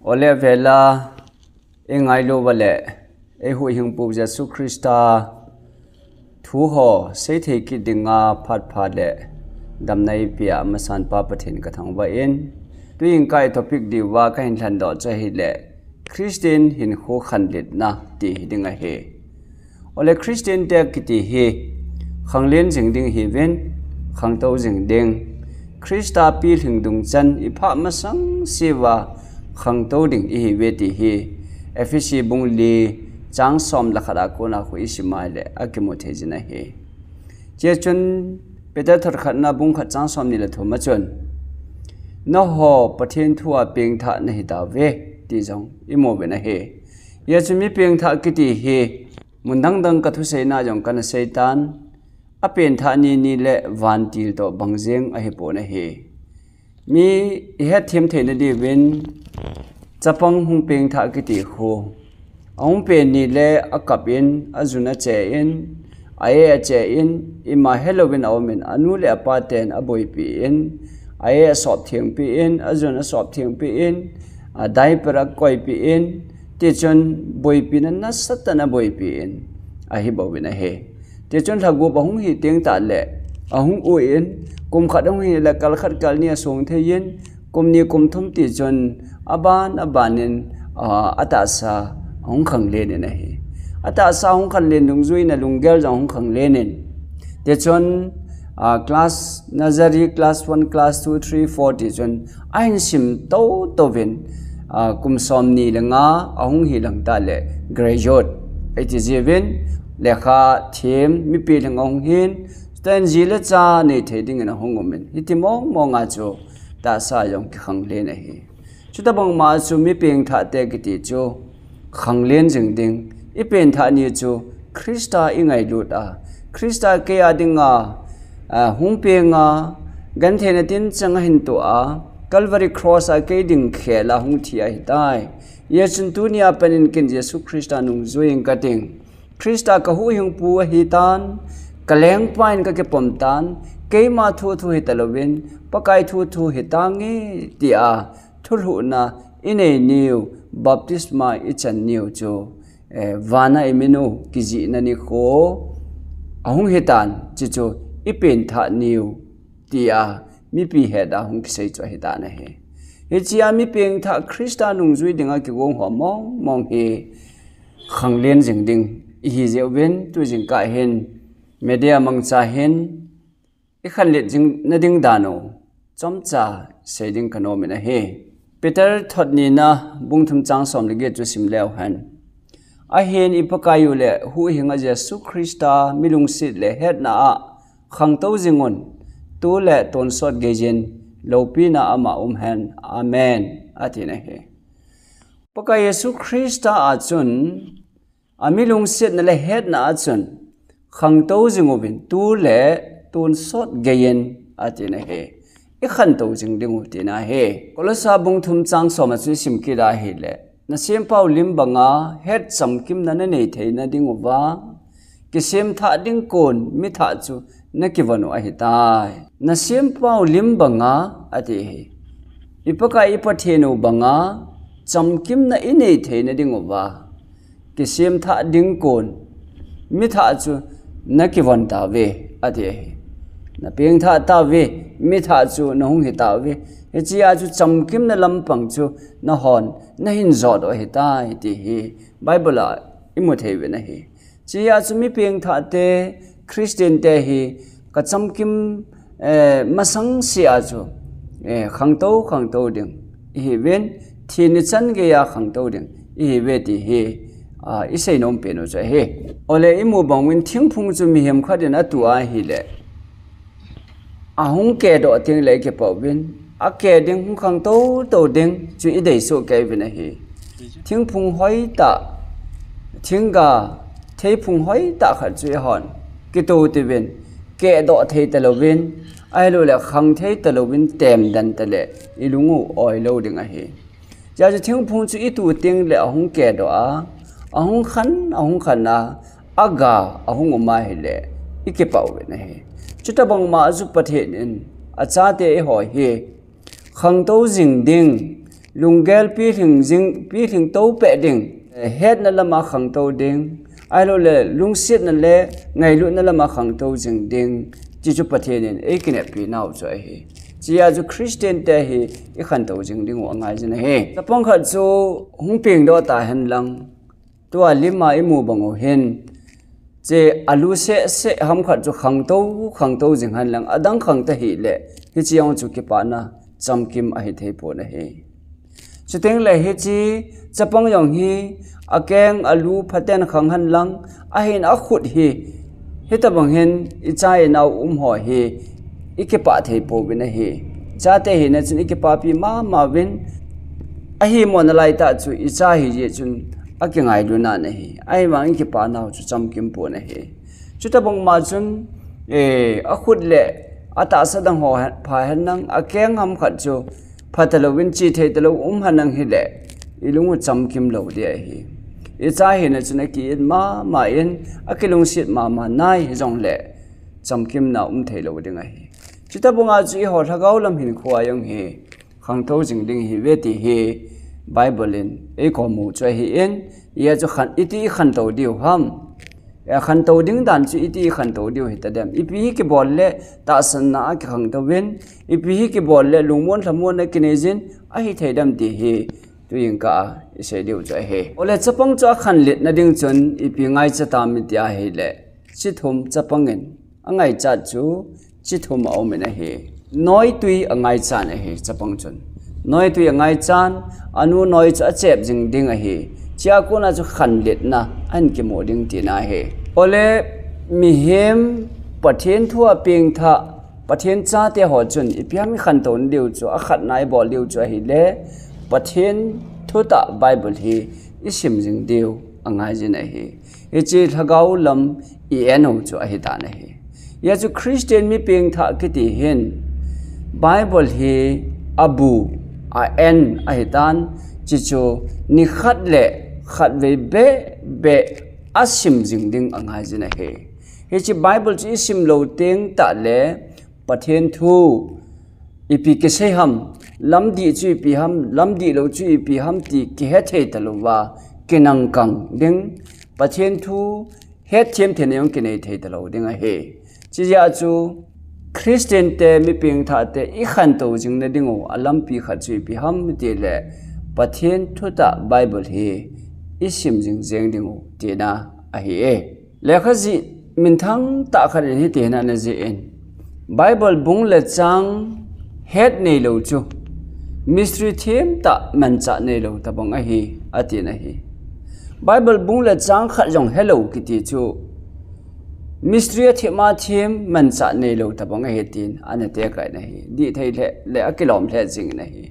Ole vela engai lo vale e hu hing pu Jesu Christa thu ho sei the ki dinga phat phat le dam nai pia masan pa pathin ka thang ba in tuing kai topic di wa ka hin than do cha hi le Christian hin kho khan lit na ti dinga he ole Christian te ki ti he khanglen jing ding hi ven khang to jing ding Christa pi thing dung chan i pha ma sang siwa khang to ding i ve ti hi efisi bung li chang som la khada ko na khu ismai le akimo thejina he che chun peter thar khatna bung kha chang som ni la thoma chun no ho pathin thua ping tha na hi ta ve ti jong imo be na he ye chumi ping tha ki ti he mundang dang ka thu sei na jong kana seitan a pen tha ni ni le van til to bangjeng a he po na he mi he them the na di wen chapang hung ping tha ki ti ho ong pe ni le akapin azuna che in ae che in ima halloween awmen anu le apaten aboi pi in ae sop thiang pi in azuna sop thiang pi in a dai para koi pi in ti chon boi pi na satana boi pi in a hi bo na he ti chon thagu ba hung hi teng ta le ahung u in kum khadong hi la kal khat kal ni song the yin kum ni kum thum ti chon abanin ata sa hong khang le ne hi ata sa hong khan le nung zui na lungel jang hong khang le nen te chon class nursery class 1 class 2 3 4 ti chon ain sim to ven kum som ni lenga ahung hi lang ta le graduate ai ti jeven lekha them mi pi lang ong hin stan ji le cha ne the ding na hong men hitimong monga chu ta sa yong khang le ne hi chuta bang ma chu mi ping tha te ki ti chu khang len jing ding I pen tha ni chu Christa ingai lut a Christa ke adinga hung pe nga gan the na tin chang hin to a Calvary cross a ke ding khela hung thi ai tai ye chun tu nia panin kin Jesu Christa nung zoing ka ting Christa ka hu hung pu hi tan kaleng pain ka ke pom tan ke ma thu thu hi talovin pakai thu thu hi tangi ti a thul hu na ine new baptisma ichan new cho vana emino kiji nani kho ahung hetan chi cho ipen tha new tia mi pi he da hung sei cho he da na he he chia mi peng tha Christa nung zui dinga ki gong ho mong he khang len jing ding hi je wen tu jing ka hen media mang cha hen I khan let jing na ding da no chom cha sei ding kano me na he Peter thot ni na bung thum chang som le ge chu sim lew han a hen ipakayu le hu hinga Jesu Christa milung sit le het na a khang to jingon tu le ton sot gejen lopi na ama han amen atina he paka Jesu Christa a chun a milung sit na le het na a chun khang to jingobin tu le ton sot gejen atina he I khan to jing ding u tina he kolosa bung thum chang som a chu sim ki da he le na sem pau lim banga het cham kim na ne nei thei na ding wa ki sem tha ding kon mi tha chu na ki wanu a hi tai na sem pau lim banga ati he ipaka ipathe no banga cham kim na I nei thei na ding wa ki sem tha ding kon mi tha chu na ki wan ta ve ati he na peng tha ta ve mi tha chu na hung hi ta ve he chia chu cham kim na lam pang chu na hon na hin zo do he ta ti hi bible a imu thei ve na hi chia chu mi peng tha te Christian te hi ka cham kim masang sia chu khang to ding hi ven thi ni chan ge ya khang to ding hi ve ti hi I sei nom pe no cha he ole imu bangwin thing phung chu mi hem kha den a tu a hi le ahung ke do ting le ke pau bin a ke ding hung khang to ding chu I dei so ke bin hi thing phung hoi ta thing ga thei phung hoi ta kha chu hon ki to ti bin ke do thei ta lo bin ai lo le khang thei ta lo bin tem dan ta le I lungu oi lo ding a hi ja chu thing phung chu I tu ting le ahung ke do a ahung khan na aga ahung ma hi le I ke pau bin hi chuta bang ma zu pathe nin acha te ho he khang to jing ding ลุงเกลปีถึงจิงปีถึงโตเปดิ่งเฮ็ดนั่นละมาขังโตดิ่งไอ้โลเลลุงเสียนั่นแหละไงลุนั่นละมาขังโตจิงดิ่งจิจุประเทศนี้เอ้กินปีน่าวจ่อยเฮจีอาจูคริสเตียนแต่เฮอีขันโตจิงดิ่งว่าไงจินะเฮแต่ป้องขัดจูหงเพียงดอตาเห็นลังตัวลิมาอิมูบังโอเห็นเจอลูเสหำขัดจูขังโตจิงหันลังอดังขังตะฮีเล่ฮิจิยองจูกิปานะจำกิมอหิเทปนะเฮสุดท้ายเลยฮิจิจะป้องยองฮีอาแกงอลูพัดเตนขังหันลังอาเห็นอาขุดฮีฮิตบังเห็นอิจายนาวหัวฮีอีกปะเทปวินะฮีจ้าเตหินะจุนอีกปะปีมาวินอาฮีมอนอะไรตาจูอิจายฮีจุนอาเกงไอลูนานะฮีไอวังอีกปะนาวจุจำกิมปนะฮีจุดบังมาจุนอาขุดเล่อาตาสดังหัวพาหันนังอาแกงหำขัดจูพัดตะลวินจีเทตะลวหันนังฮีเล่อีลุงจำกิมเหลวเดียฮีอีจ้าเห็นจุนกีอินมาอินอากิลุงสิทมาไนจงเล่จำกิมน่าเทเหลวดิ่งฮีจุดบังอาจูอีหัวทักเอาลำหินขวายงฮีขังโตจิงดิ่งฮีเวทีฮีไบเบิลินเอคอมูช่วยฮีอินยาจูขันอิตีขันโตเดียวฮัมขันโตดิ่งดันจูอิตีขันโตเดียวฮิตเดมอีพีฮิกิบอลเล่ตาสนาอักขังโตวินอีพีฮิกิบอลเล่ลุงมวนทำมวนในกินเอจินอาฮิเทดัมดีฮีตัวยิงกาอิเสเดียวช่วยฮีโอเล่จะปังจูขันเล็ดนั่งจนอีพีไงจะตามมิตรฮีเล่ชิดหุมจะปังเงินไงจัดจูจิตหุมเอาไม่นะเฮน้อยตุยไงจานเฮจะปังจนน้อยตุยไงจานอนุน้อยจะเจ็บจึงดิ่งเฮเจ้ากูน่าจะขันเล็ดนะอันกี่โมดิ่งตีน่าเฮโอเล่มีเฮมประเทศทั่วเพียงท่าประเทศจ้าเตะหัวจนอีพีมีขันตนเดียวจูขัดนายบอลเดียวจูเฮเล่ประเทศทุตะไบเบิลเฮอิสิมจึงเดียวไงจีน่าเฮอีจีทักเอาลำอีเอ็นโอจูเฮตาน่าเฮยาจูคริสเตียนมีเพียงท่ากิติเห็นไบเบิลเฮอบูอาเอ็นอาฮิตันจิจูนิขัดเล่ขัดเวเบอาสิมจิงดิ่งอังไงจินะเฮเฮจิไบเบิลจีสิมโลเต็งตาเล่ประเทศทูอีพีเกษยฮัมลำดีจูอีพีฮัมลำดีโลจูอีพีฮัมตีเกเหตเฮตลว่าเกนังกังดิ่งประเทศทูเฮตเทียมเทนยองเกเนเทตลดิ่งเฮจีจ้าจูคริสเตียนเตมีเพียงท่าเตอีขันโตจึงนั่นดิ่งโออัลลัมปีขัดจุยปีฮัมเดเล่ประเทศทุตะไบเบิลเฮอิสิมจึงเจงดิ่งโอเตน่าอะเฮเลขาจีมินทั้งตาขัดเฮเตน่าเนเจเอ็นไบเบิลบุงเลจังเฮดเนโลจูมิสทรีเทมตะมันจะเนโลตะบังอะเฮอะเตน่าเฮไบเบิลบุงเลจังขัดจงเฮโลกิติจูมิสทรีที่มาทีมมันจะเนโลตะบังเฮตินอันนี้เตะกันนะฮีดีไทยเล่อกิลอมเล่จริงนะฮี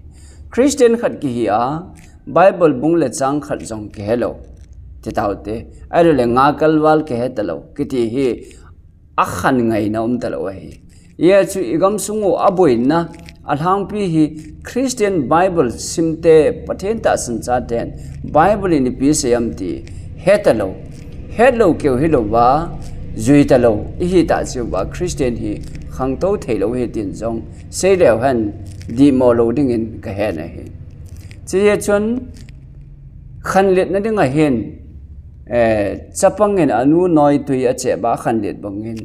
คริสเตียนขัดกี่ฮีอาไบเบิลบุงเลจังขัดจงเกฮโลที่ท้าวเตะไอ้เรื่องงากลวัลเกฮตโลกิติฮีอักขันไงนะตโลฮีเยซูอีกำสุงอบุยนะอัลฮังปีฮีคริสเตียนไบเบิลซิมเตประเทศตาสันจาเตนไบเบิลในปีเสียมตีเฮตโลเกี่ยวเฮโลว่าจุยตลออีฮิตาจิว่าคริสเตียนฮีขังโตเทโลเฮตินจงเสียแล้วฮันดีมอลดิ่งเงินก็เห็นนะเฮจีเอชนขันเล็ดนั่นดิ่งเห็นจับปังเงินอนุน้อยตุยอาเจ็บบ้าขันเล็ดบังเงิน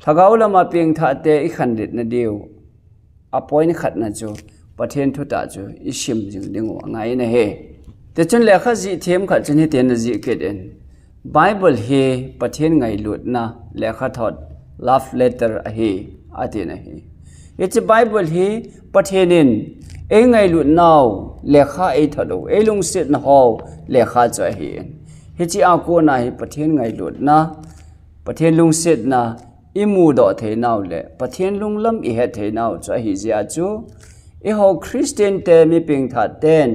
ถ้าเขาละมาเพียงท่าเตอีขันเล็ดนั่นเดียวอภัยนี่ขัดนั่นจูประเทศทุตาจูอิชิมจึงดิ่งว่าไงนะเฮแต่จนแล้วข้าจีเทียมขัดจนเฮเตียนจีเกิดเองไบเบิลเฮประเทศไงหลุดนะเลขาทอด love letter เฮอาทิตย์นะเฮยจะไบเบิลเฮประเทศนินไงหลุดนาวเลขาทอดโอลุงเสดนะฮาวเลขาจ่อยเฮจีอากูนะเฮประเทศไงหลุดนะประเทศลุงเสดนะอิมูดอเทนาวเลประเทศลุงลำอีเฮเทนาวจ่อยเฮจีอาจูฮาวคริสเตียนเตมีเพียงทัดเต้น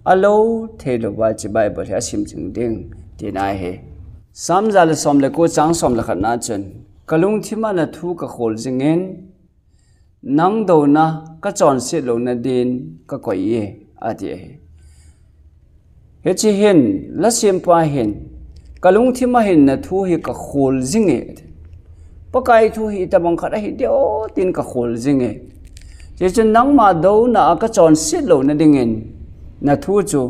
อโลเทโลว่าจะไบเบิลเฮสิมจึงดิ่งที่ไหนเฮสามจัลสมเลกูจังสมเลขนาจนกลุงที่มันทูกขอลจิงเงินนังดูนะก็จอนเสียลงนาดินก็ก่อยเย่อาทิเฮเฮจิเห็นและเสียมปาเห็นกลุงที่มาเห็นนะทูฮิก็ขอลจิงเงปะไก่ทูฮิตะบังขัดฮิเดียวตินก็ขอลจิงเงเจจนนังมาดูนะก็จอนเสียลงนาดิงเงิน na thu chu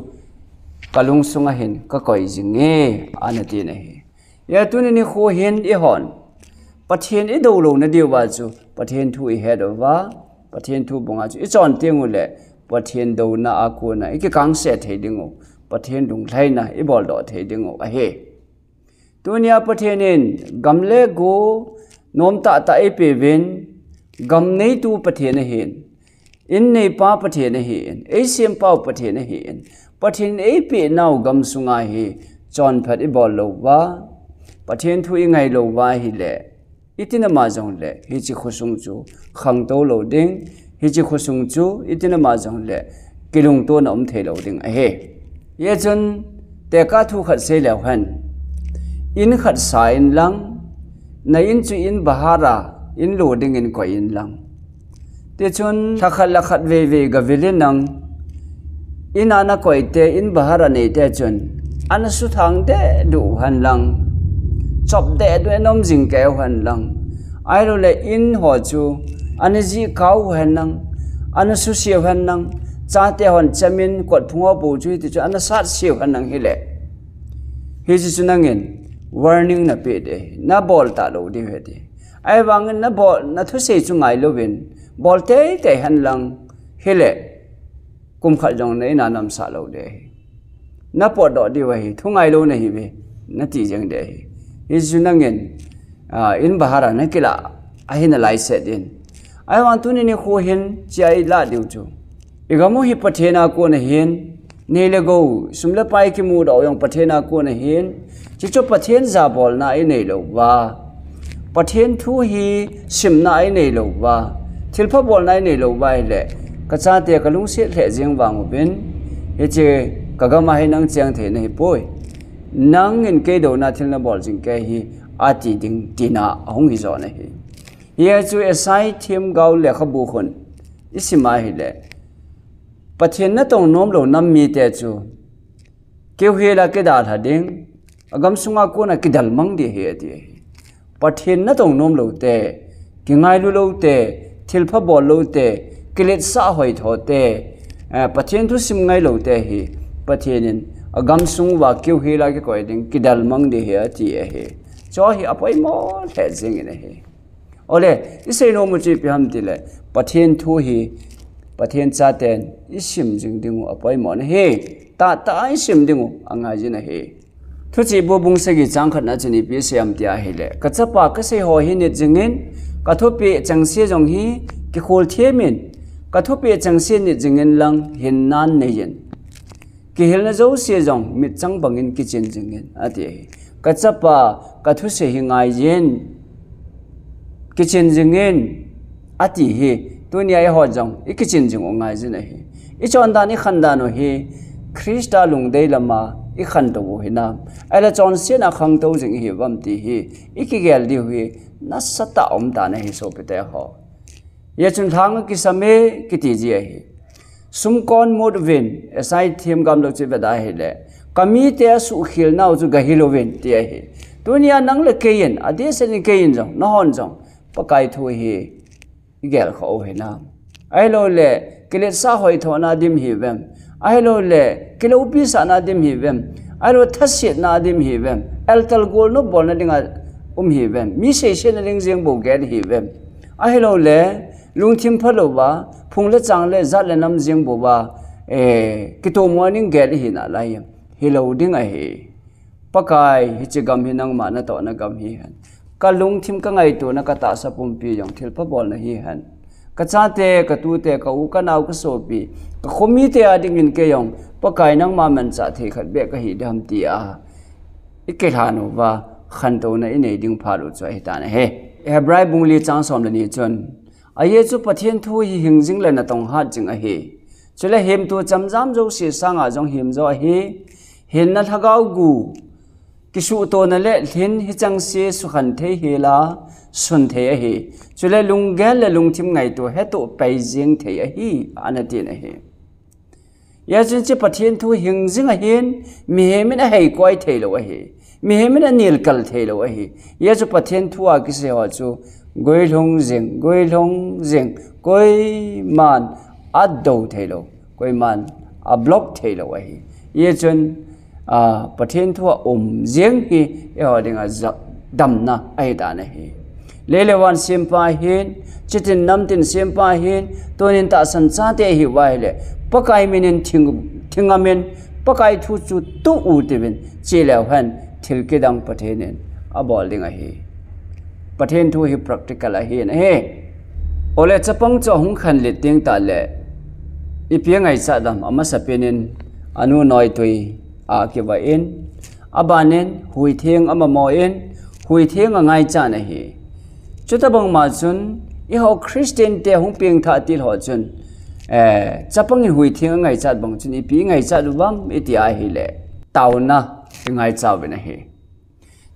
kalung sunga hin ka koi jinge anati na hi ya tu ni kho hin I hon pathian I do lo na diu ba chu pathian thu I head over pathian thu bunga chu I chon tengu le pathian do na aku na I ki kang se thei dingo pathian dung thlai na I bol do thei dingo a he tunia pathian in gamle go nom ta ta e pe ven gam nei tu pathian hin in nei pa pathian hin e sim pau pathian hin pathian e pe nau gam sunga hi chon phat I bol lo wa pathian thu I ngai lo wa hi le itina ma jong le hi chi khosung chu khang to lo ding hi chi khosung chu itina ma jong le kilung to na thei lo ding a he ye chun te ka thu khat se le han in khat sa in lang na in chu in bahara in lo ding in ko in lang te chun thakhat la khat ve ve ga vele nang in ana ko te in bahara nei te chun ana su thang de du han lang chop de do enom jing ke han lang ai ro le in ho chu ana ji kau han lang ana su siêu han lang cha te hon chamin kot phungo bu chu ti chu ana sat siêu han lang hi le hi ji chu nangin warning na pe de na bol ta lo di he de ai wang na bol na thu se chu ngai lo win bol te te han lang hi le kum khal jong nei na nam sa lo de na po do di wa hi thu ngai lo na hi be na ti jeng de hi is junangin in bahara na kila ahin lai set in I want to ni kho hin chai la diu chu igamu hi pathena ko na hin ne le go sumla pai ki mu do yong pathena ko na hin chi chu pathen za bol na ai nei lo wa pathen thu hi sim na ai nei lo wa thilpha bol na ai nei lo wa le ka cha te kalung se le jeng wang ben he che kagama hai nang chang the nei poi nang in ke do na thil na bol jing ke hi ati ding tina hong hi zo na hi ye chu asai thim gau le khabu khon isima hi le pathen na tong nom lo nam mi te chu ke he la ke da tha ding agam sunga ko na kidal mang di he ti pathen na tong nom lo te ki ngai lu lo te thil pha bol lo te kilet sa hoi tho te pathen thu sim ngai lo te hi pathenin agam sung wa kyu he la ke koi ding kidal mang di he ti he cho hi apoi mo le jing ne he ole isei no mu chi pi ham ti le pathen thu hi pathen cha ten isim jing ding apoi mo ne he ta isim ding anga ji na he thu chi bo bung se gi chang khat na chini pi se am tia he le ka cha pa ka se ho hi ne jingin ka thu pi chang se jong hi ki khol the min ka thu pi chang se ni jingin lang hin nan ne yin ki hel na zo se jong mit chang bangin ki chen jingin ati ka cha pa ka thu se hi ngai yin ki chen jingin ati hi tunia ho jong I ki chen jing ngai jin hi I chon da ni khan da no hi krista lung dei lama I khan to hi na ala chon se na khang to jing hi bam ti hi I ki gel di hi na sata om da na hi so pe te ho ye chun thang ki same ki ti ji hi sum kon mod win asai thim gam lo che da hi le kami te su khil na ju ga hi lo win ti hi tunia nang le ke yin ade se ni ke yin jong no hon jong pakai thu hi igel kho he na ai lo le kile sa hoi tho na dim hi vem ai lo le kile upi sa na dim hi vem ai lo thasit na dim hi vem el tal gol no bol na dinga hi vem mi se se na ling jeng bo gen hi vem ai lo le lung thim phalo ba phung le chang le zat le nam jeng bo ba ki to morning gel hi na lai hi lo ding a hi pakai hi chi gam hi nang ma na to na gam hi han ka lung thim ka ngai tu na ka ta sa pum pi jong thil pha bol na hi han ka cha te ka tu te ka u ka nau ka so pi ka khomi te a ding in ke yong pakai nang ma man cha the khat be ka hi dam ti a ike thanu wa khan to na inei ding pha lu choi ta na he hebrai bungli chang som la ni chon a ye chu pathian thu hi hing jing la na tong hat jing a he chule hem tu cham jam jo si sanga jong him zo a he hin na thagau gu kisu to na le thin hi chang se su khan the he la sun the a he chule lung gel le lung thim ngai to he to pai jing the a hi anati na he ya chin chi pathian thu hing jing a hin mi he min a hei koi the lo a he mi he min a nil kal the lo a he ya chu pathian thu a ki se ho chu goi long jing koi man a do the lo koi man block thei lo hi ye chun pathen thua jeng hi e ho dinga dam na ai da na hi lelewan simpa hin chitin namtin simpa hin tonin ta san cha te hi wai le pakai minin thingamen pakai thu chu tu u tibin chile han thilkidang pathenin abol dinga hi pathen thu hi practical a hi na he ole chapang cho hung khan le ting ta le ipiang ai cha dam ama sapenin anu noi tui a ke wa in abanen hui theng ama mo in hui theng angai cha na hi chutabang ma chun i ho Christian te hung ping tha til ho chun chapang hui theng angai cha bang chun i pi ngai cha lu bam iti a hi le tauna ngai cha be na hi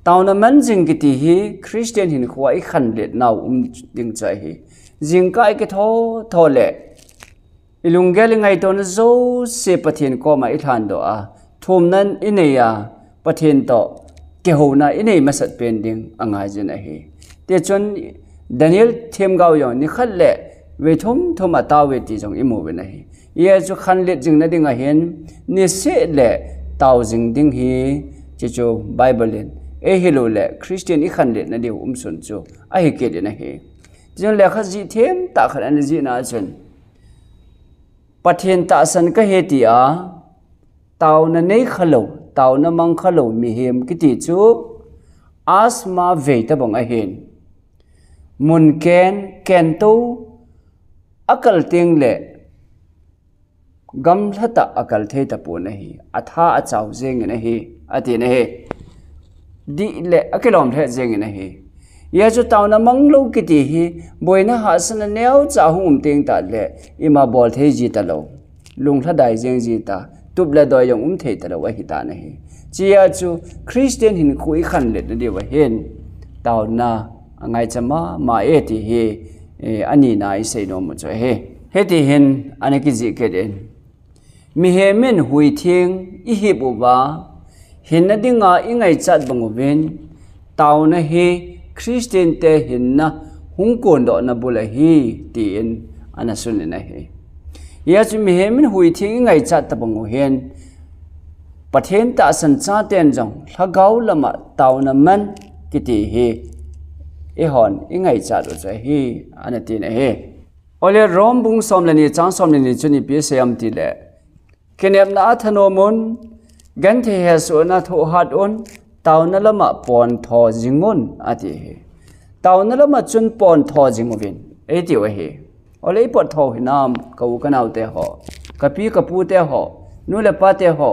tauna man jing ki ti hi Christian hin khwai khan le naw ding cha hi jing kai ke tho le ilungel ngai ton zo se pathin ko ma i than do a thum nan ineya pathin to ke ho na inei masat pending angai jin a hi te chon Daniel them gao yo ni khat le we thum ataw we ti jong imu be na hi ye chu khan le jing na ding a hen ni se le taw jing ding hi chi chu Bible in e hi lo le Christian i khan le na de sun chu a hi ke de na hi jong le kha ji them ta khan an ji na chun pathen ta san ka he ti a taw na nei khalo taw na mang khalo mi hem ki ti chu asma ve ta bang a hen mun ken tu akal ting le gam thata akal the ta pu na hi atha a chaw jeng na hi ati na he di le akelom the jeng na hi ya chu taw na mang lo ki ti hi boina ha san neu cha hum ting ta le ima bol the ji ta lo lung tha dai jeng ji ta tup la doi yong the ta lo wa hi ta na hi chi ya chu Christian hin khu i khan le de wa hen taw na angai chama ma e ti hi ani na I sei no mo cho he ti hin anaki ji ke den mi he men hui thing I hi bu ba hin na dinga ingai chat bangu ben taw na he Christian te hin na hung kon do na bula hi ti in anasun na he ya chu mi he men hui thing ingai chat ta bangu hen pathen ta san cha ten jong thagau lama taw na man ki ti hi e hon ingai cha ro cha hi anati na he ole rom bung som lani chang som lani chuni pi seam ti le kenep na athano mon gan the he so na tho hat on taw na lama pon tho jingun ati he taw na lama chun pon tho jingovin e ti wa he ole pot tho hinam kau kanau te ho kapi kapu te ho nu le pa te ho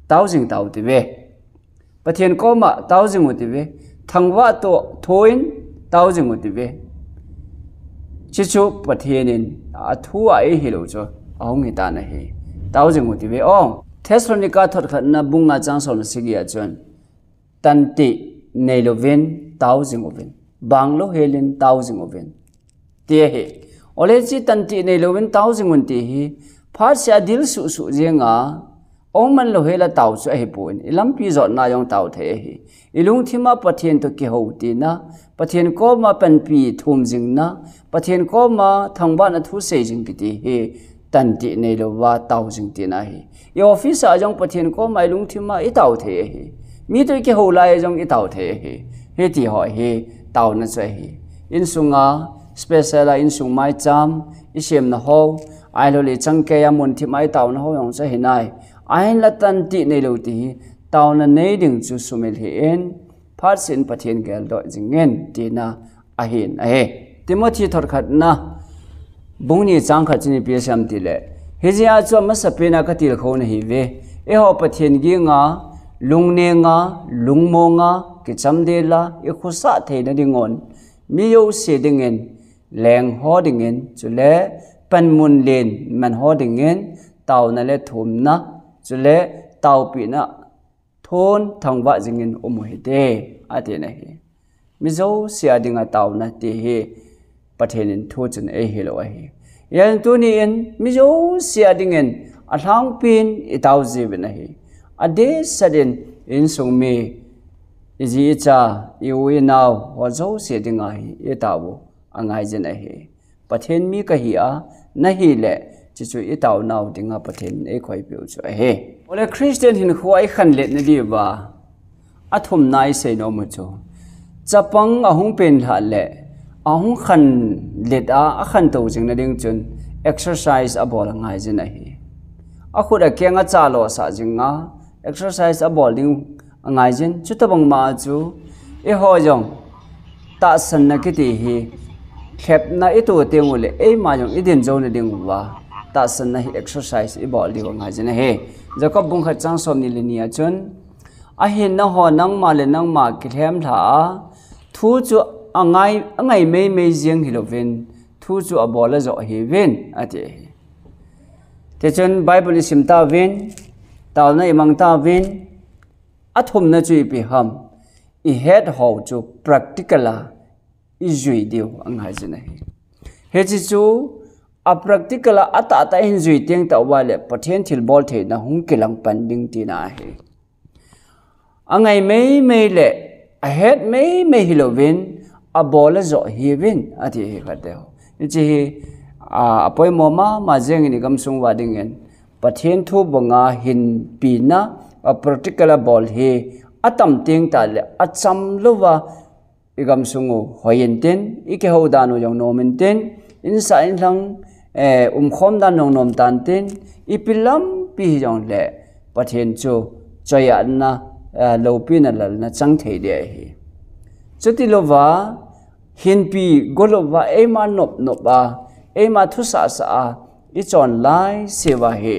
taw jing taw ti ve pathian ko ma taw jing ti ve thangwa to thoin taw jing ti ve chichu pathianin athu ai hilo cho aung hi ta na he taw jing ti ve ong Thessalonica thot khat na bunga chang som sigia chon tanti neilovin taw jing ovin banglo helin taw jing ovin te he ole chi tanti neilovin taw jing ti hi phar sia dil su jenga ong man lo hela taw chu he poin ilam pi zo na yong taw the hi ilung thima pathian to ki ho ti na pathian ko ma pan pi thum jing na pathian ko ma thangba na thu se jing ki ti he tanti nei lo wa taw jing ti na hi ye office a jong pathian ko mai lung thima I taw the hi mi to ki ho lai jong I taw the hi he ti ho hi taw na che hi in sunga special in sung mai cham I sem na ho ai lo le chang ke ya mun thi mai taw na ho yong che hi nai ai la tanti nei lo ti taw na nei ding chu sumel hi en phar sin pathian gel do jingen ti na a hin a he Timothy thor khat na bungni chang kha chini pi sam ti le hejia chu ma sapena ka til kho na hi ve e ho pathian gi nga lungne nga lungmo nga ki chamde la e khusa the na dingon mi yo se dingen leng ho dingen chu le pan mun len man ho dingen taw na le thum na chu le taw pi na thon thangwa jingin hi te ate na hi mi zo sia dinga taw na ti hi pathenin thu chun e hi lo hi yan tu ni en mi zo sia dingen a thang pin I taw ji be na hi a de sadin in sung mi iji cha I wi naw ho zo sia dinga hi e taw angai jin a hi pathen mi ka hi a na hi le chỉ chú ít tàu nào thì ngã bắt thiên ấy khỏi biểu cho he ole Christian hin khuai khan let na đi ba athum nai sei no mu chu chapang ahung pen ha le ahung khan let a khan to jing na ding chun exercise abol ngai jin a hi a khuda kenga cha lo sa jinga exercise abol ding ngai jin chu tabang ma chu e ho jong ta san na ki ti hi khep na i tu te ngule e ma jong idin zo na ding wa ta san na hi exercise i bol di ngai jin he jakob bung khat chang som ni le ni a chun a hin na ho nang ma le nang ma ki them tha thu chu angai me jing hi lo vin thu chu a bol zo hi vin ati te chun bible sim ta vin taw na imang ta vin athum na chui pi ham I head ho chu practical I zui dio angai jin hi he chi chu a practical ata ta hin zui teng ta wale pathen thil bol the na hung kilang pan ding ti na he angai me le a head me hilovin a bol zo hi vin ati he khateo chi hi apoi moma ma jeng ni gam sung wading en pathen thu bonga hin pi na a particular ball he atam ting ta le acham lova igam sungu hoyen ten ike ho danu jong nomen ten insa in lang khom dan nong nom tan ten ipilam pi jong le pathen chu choya na lo pi na lal na chang thei de hi chuti lova hin pi golova ema nop ba ema thu sa I chon lai sewa he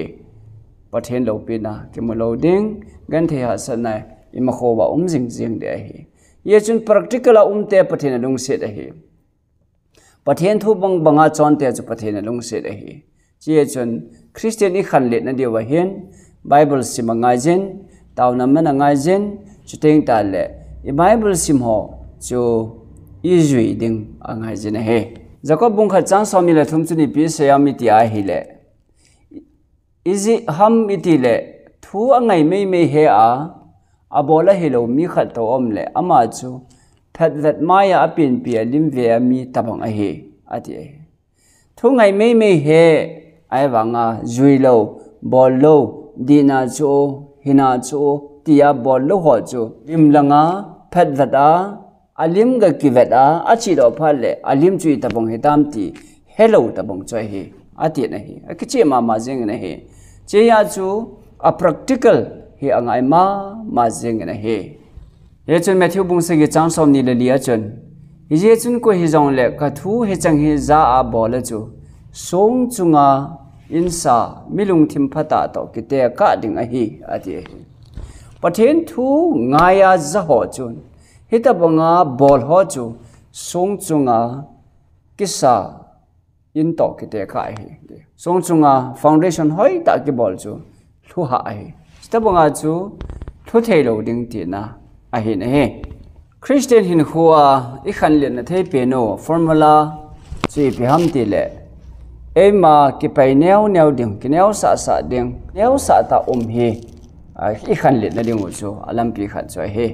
pathen lo pi na kimolo ding gan the ha sa na ima kho ba jing de hi ye chun practical te pathen lung se de hi pathen thu banga chon te chu pathen lung se de hi che chun Christian I khan let na de wa hen Bible sim ngai jen taw na man ngai jen chu teng ta le I Bible sim ho chu I zui ding angai jen he jakob bung kha chang somi le thum chu ni pi se ya mi ti a hi le izi ham iti le thu angai me he a abola hilo mi khat to om le ama chu that maya apin pi lim ve mi tabang a he ati thu ngai me he ai wanga zui lo bol lo dina chu hina chu tia bol lo ho chu lim langa phat a alim ga kivet a achi do phale alim chui tabang he tam ti hello tabang choi he ati na he akichi ma jeng na he che ya chu a practical he angai ma jeng na he ye chun Matthew bung se gi chang som ni le lia chun ye chun ko hi jong le ka thu he chang hi za a bol chu song chunga insa milung thim phata to ki te ka ding a hi ati pathen thu ngaya za ho chun hita banga bol ho chu song chunga kisa in to ki te ka hi song chunga foundation hoi ta ki bol chu thu ha hi sta banga chu thu thei lo ding ti na a hin he Christian hin huwa I khan le na thei pe no formula chi pi ham ti le ema ki pai neu ding ki neu sa ding neu sa ta hi I khan le na ding chu alam pi khat cho he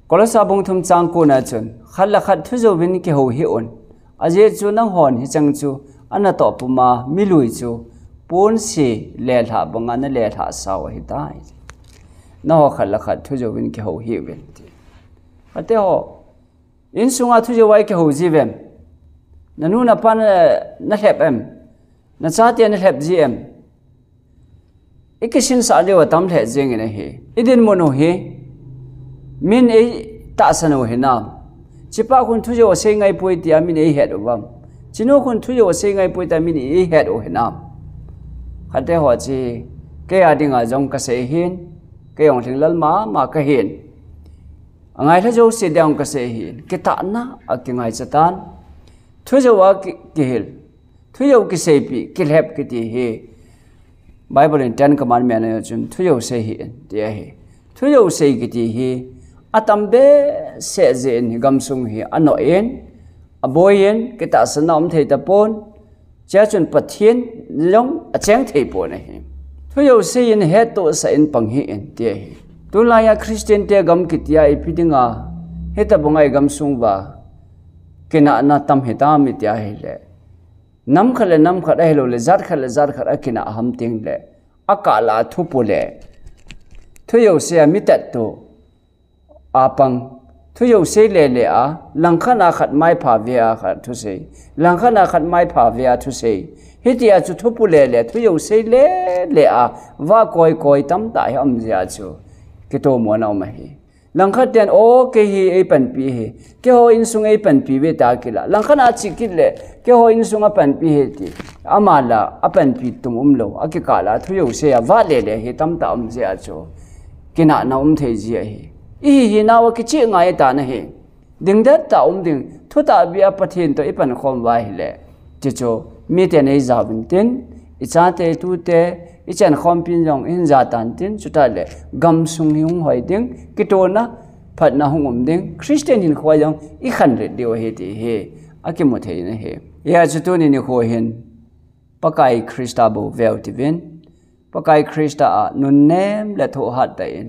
kolasa bung thum chang ko na chun khalla khat thu zo bin ki ho hi on aje chu na hon hi chang chu ana to puma milui chu pon si le tha banga na le tha saw hi dai na ho khalla khat thu zo bin ki ho hi wen ti ate ho in sunga thu zo wai ki ho ji vem nanu na pan na hlep em na cha te na hlep ji em ikishin sa le wa tam the jeng ne hi idin mono hi min e ta sano he nam chipa kun thu jo se ngai poi ti amin e het obam chino kun thu jo se ngai poi ta min e het o he nam khate ho chi ke adinga jong ka se hin ke yong thing lal ma ka hin angai tha jo se dang ka se hin ke ta na a ki ngai chatan thu jo wa ki hil thu jo ki se pi ki lep ki ti he Bible in 10 commandment ne chun thu jo se hin ti he thu jo se ki ti he atam be se zen gam sung hi ano en aboyen ke ta sanom thei ta pon cha chun pathian long a cheng thei pon hi thu yo se in he to sa in pang hi en te hi tu la ya Christian te gam kitia ipidinga he ta bongai gam sung ba ke na tam he ta mi tia hi le น้ำขัดน้ำขัดไอ้โลเลจัดขัดอากินะหำติงเลยอากาลาทุปุเลทุยเสียมิเตตุอาปังทุยเสียเลยลังขณะขัดไม้ผ่าเวียขัดทุเสลังขณะขัดไม้ผ่าเวียทุเสฮิตยาจุทุปุเลทุยเสียเลยว่าคอยตั้มตายอมเสียจูกิโตมัวนามาฮีลังขัดเตียนโอเกฮีไอปันปีฮีเกโฮอินซุงไอปันปีเวตากิละลังขณะชิกิเลเกโฮอินซุงอปันปีฮีตีอามาลาอปันปีตุมโลอากิกาลาทุยเสียว่าเลยฮีตั้มตาอมเสียจูกินานาเทจีฮีฮีนาวกิจิง่ายตานะฮีดึงเด็ดตาดึงทุตาบีอาปะเทนตัวอีปันคอมไว้เลจิโจมีแต่ในจาบินตินอิจาเตตุเตอิจันคอมพินจงอินจาตันตินสุดท้ายเลยกัมซุงหิงหอยดิงกิโตนะพัดนะหงดิงคริสเตียนหินขวายงอีขันเรเดียวเฮติเฮอากิมุเทนะเฮยาจุตุนินิโคเห็นปะไกคริสตาบูเวลติวินปะไกคริสตานุนเนมและโทหัดไดอิน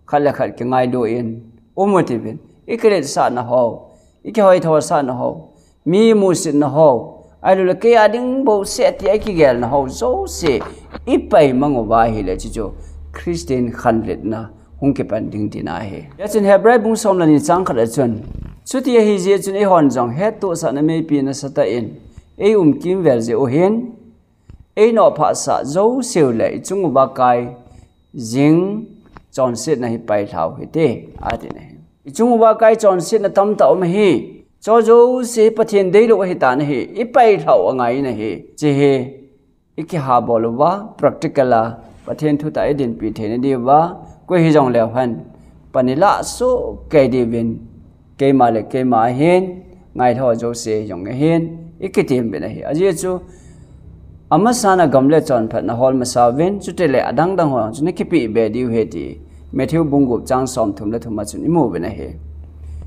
ขัดละขัดกิงไงดูอินอุมุติวินอีกเรศานะฮาวอีกหอยทวสานะฮาวมีมุสินะฮาวไอ้ลูกเกียดิ้งบูเสียที่ไอ้ขี้เกลนะฮาวโซเซอีไปมังว่าเฮเลจิโจคริสเตียนขันเล็ดนะหงเก็บอันดิ้งที่น่าเฮยันเฮบรายบุ้งสมลันิจังขัดจนสุดที่เฮเจจุนไอ้ฮอนจังเฮตัวสันไม่ปีนสตาอินไอ้กิมเวลเจโอเฮนไอ้นอภาษาโจเซลเลยจุงบักไกจิงจอนเซตนะฮิไปเท่าเฮเตอาทินะจุงบักไกจอนเซตนะตั้มตาอมเฮโจโจเซปะเทนเดโลเฮตานะเฮอีไปเท่าไงนะเฮเจเฮอีกหาบอลว่า practical ปะเทนทุตาเอดินปีเทนดีว่าก็เฮจงเลวหันปนิละโซเกดีวินเกมาเลเกมาเฮนไงท่อโจเซยงเฮนอีกทีมเป็นเฮอเจจูอามาสานะกำเล่จอนพัดนะฮอลมาสาวินจุดเตเลอดังดังหัวจุนคิปีเบดิวเฮตีเมทิวบุงกุบจังสอมทุมและทุมาจุนอิมูเป็นเฮ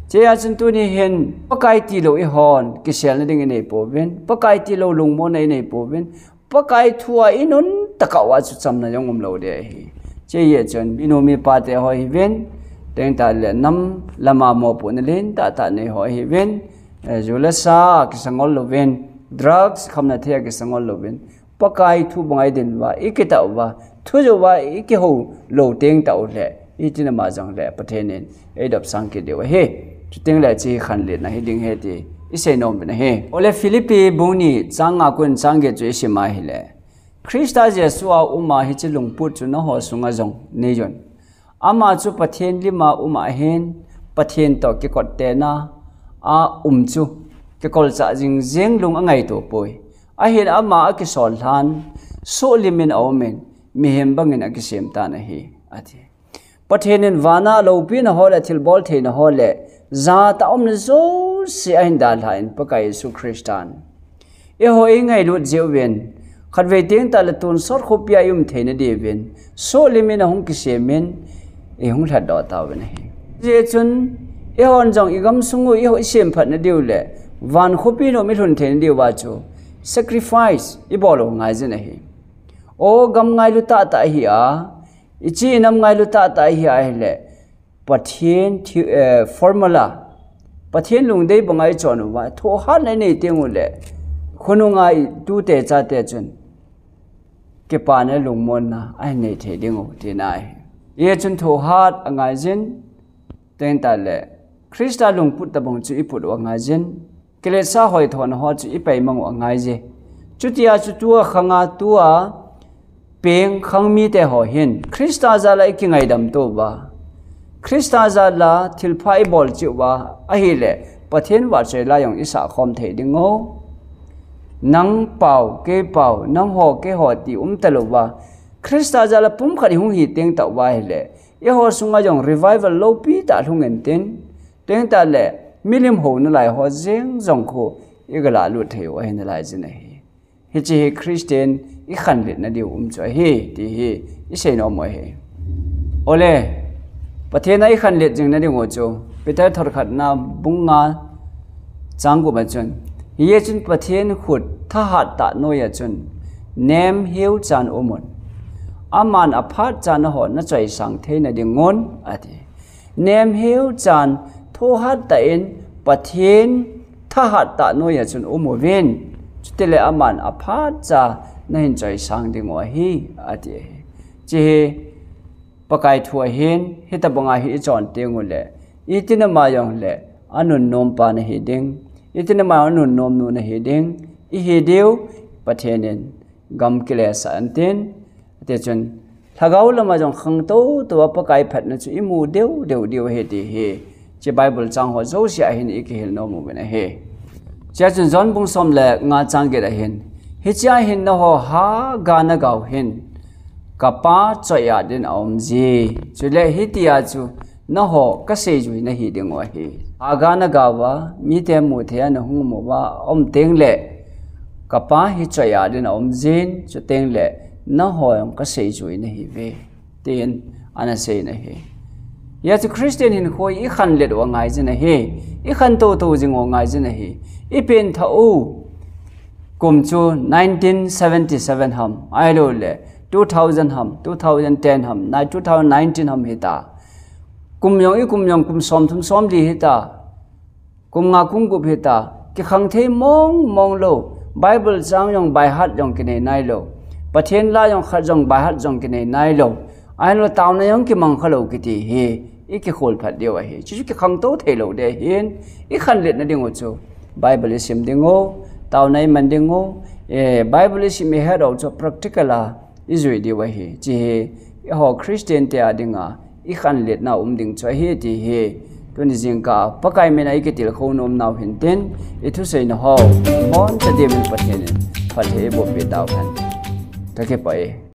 เจ้าจุนตัวนี้เห็นปะไกตีโลอีฮอนกิเชลนั่นเองในปูวินปะไกตีโลลุงโมในปูวินปะไกทัวอินุนตะกวาจุดจำนะยงมโลเดียฮีเจ้าจนอินุมีปาเตหอยวินเต็งตาเลน้ำละมาโมปุนลินตาตาในหอยวินจุลสากิสังอลโลวินdrugs คำนั้นเทียกิสังอลโลวินปะไกทุบงไอเดินว่าอีกตาว่าทุจว่าอีกหูโลเต็งตาอุเลอีจินมาจังเลประเทศนี้ไอ้ดับสังเกตเดียวเฮจุดเต็งเลจีขันเลนะเฮดิงเฮตีอิเซนอมเป็นเฮโอเลฟิลิปปีบุนีจังอากุนจังเกจุอิชิมาฮิเลคริสต์เจสุอาอุมาฮิจิลุงพุทธนะฮอสุงจงเนยนอามาจุประเทศลิมาอุมาเฮนประเทศต่อเกกอดเตนะอาจูเกกอลจะจิงเจงลุงอังไงตัวป่วยอาเห็นอามาอักษรทันโซลิมินเอาเมนมีเห็นบังเงินอักเสมตานะเฮอาทิประเทศนั้นวานาโลปีนะฮอลทิลบอลเทนะฮอลซาตาอมโซเสียหินดาลายปะกายสุคริสตันเอโฮเองไงลุดเจวินขัดเวทีงตาละตุนสอดขุบยายุมเทนเดวินโซลิมินหงกิเสมินเอหงทัดดอตาวินเฮเจจุนเอฮอนจังอีกำสุงเอโฮอิเสมพัดนเดียวเลวันขุปีโนมิทุนเทนเดียวว่าจู sacrifice อีบอลงไงจะเฮโอกำไงลุตาตาเฮียอิจีนำไงลุตาตาเฮียเลปะเทียนformula ปะเทียนลุงได้บังไงจอนว่าทัวหันในเตียงเลยคนงไงดูเตจ่าเตจนเก็บปานในลุงมนนะไอในเทดิงที่ไหนเยจนทัวหัดไงจินเต็งตาเลยคริสต์ลุงพุทธบังจุอีพุทธว่าไงจินเกล็ดสาหอยทอนหอจุอีไปมังว่าไงเจจุดยาจุดตัวขังอาตัวเพียงขังมีแต่หอเห็นคริสต์จะอะไรกิไงดำตัวบ้าคริสต์จะละทิลพายบอลจิว่าไอ้เล่ประเทศว่าเจริญอย่างอิสระคอมเทดิงโง่นังเป่าเกยเป่านังหอเกยหอตีตลบว่าคริสต์จะละปุ่มขัดหงหีเตียงตะว่าเล่ยหอสุงอย่าง revival โลปีตาหงเงินเตียงตาเล่มิลิมโหนั่นแหละหอเจงจงโคอีกหลายลุดเทวะเห็นอะไรจีน่ะเฮจิเฮคริสเตียนอีขันเล็ดนั่นเดียวจ่อยเฮตีเฮอีเซนอมวยเฮโอเล่ประเทศไหนขันเล็ดจึงนั่นเดียวโจไปแต่ทอดขัดน้ำบุงงาจังกุบัจนเฮียจนประเทศขุดทหารตะโนยจนเนมเฮียวจานอมุนอามันอภัสจานหอนนั่นใจสังเทนเดียงอนอะทีเนมเฮียวจานโทหัดตะเอ็นประเทศทหารตะโนยจนอมุวิน ติเลอามันอภาษจะนั่นใจสังดิงว่าฮีอาทิจีปะกายทัวเห็นฮิตาบงาฮีจอนเตียงอุเลอีตินมายองเลอนุนนมปานเฮดิงอีตินมาอนุนนมนูนเฮดิงอีเฮเดียวปะเทนินกำกิเลสอันตินเตจนถ้าเขาละมาจงขังโตตัวปะกายผัดนั่นจุอิมูเดียวเฮดีเฮจีไบเบิลจังหัวโจเสียเห็นอีกเฮลโนมูเป็นเฮเจ้าจนจอนบุงสมเลงาจังเกดเห็นฮิจาเห็นนะฮะฮากานกาวเห็นกับป้าจอยอาดินอมจีจุเลฮิติอาจูนะฮะก็เสียจุยนะฮิดิงวะเฮอากานกาวะมีแต่มุเทียนหุงมัวอมเต็งเลกับป้าฮิจอยอาดินอมจีนจุเต็งเลนะฮะยงก็เสียจุยนะฮิเวเตียนอันนั้นเสียนะเฮยาจุคริสเตียนหินคอยอีขันเล็ดว่าไงจีนะเฮอีขันโตจิงว่าไงจีนะเฮอีเป็นท่าอูกุมจู1977ฮัมไอโลเล2000ฮัม2010ฮัม2019ฮัมฮิตากุมยองกุมสมทุมสมดีฮิตากุมงากุมกุบฮิตากิขังเทมองโลไบเบิลจังยองไบฮัดยองกินไนโลปะเทนลายองขัดยองไบฮัดยองกินไนโลไอโลตาวนายองกิมังขลุกิตีเฮอีกคนผัดเดียวเฮจุกิขังโตเทโลเดเฮอีขันเล็ดนั่นดิงโอจูไบเบิลซิมดิงโอตาวนายมันดิงโอไบเบิลซิมเฮดเอาจู practical อิจวิดีวะเฮจีเฮฮอคริสเตียนเตียดิงาอีขันเล็ดน่าดิงช่วยเฮตีเฮตัวนี้จิงกาปะกายเมนัยกิติลโคนมนาวเห็นเต็นอิทุเซนฮอมอนจะเดมินปะเทนปะเทบเปดาวพันตะเก็บไป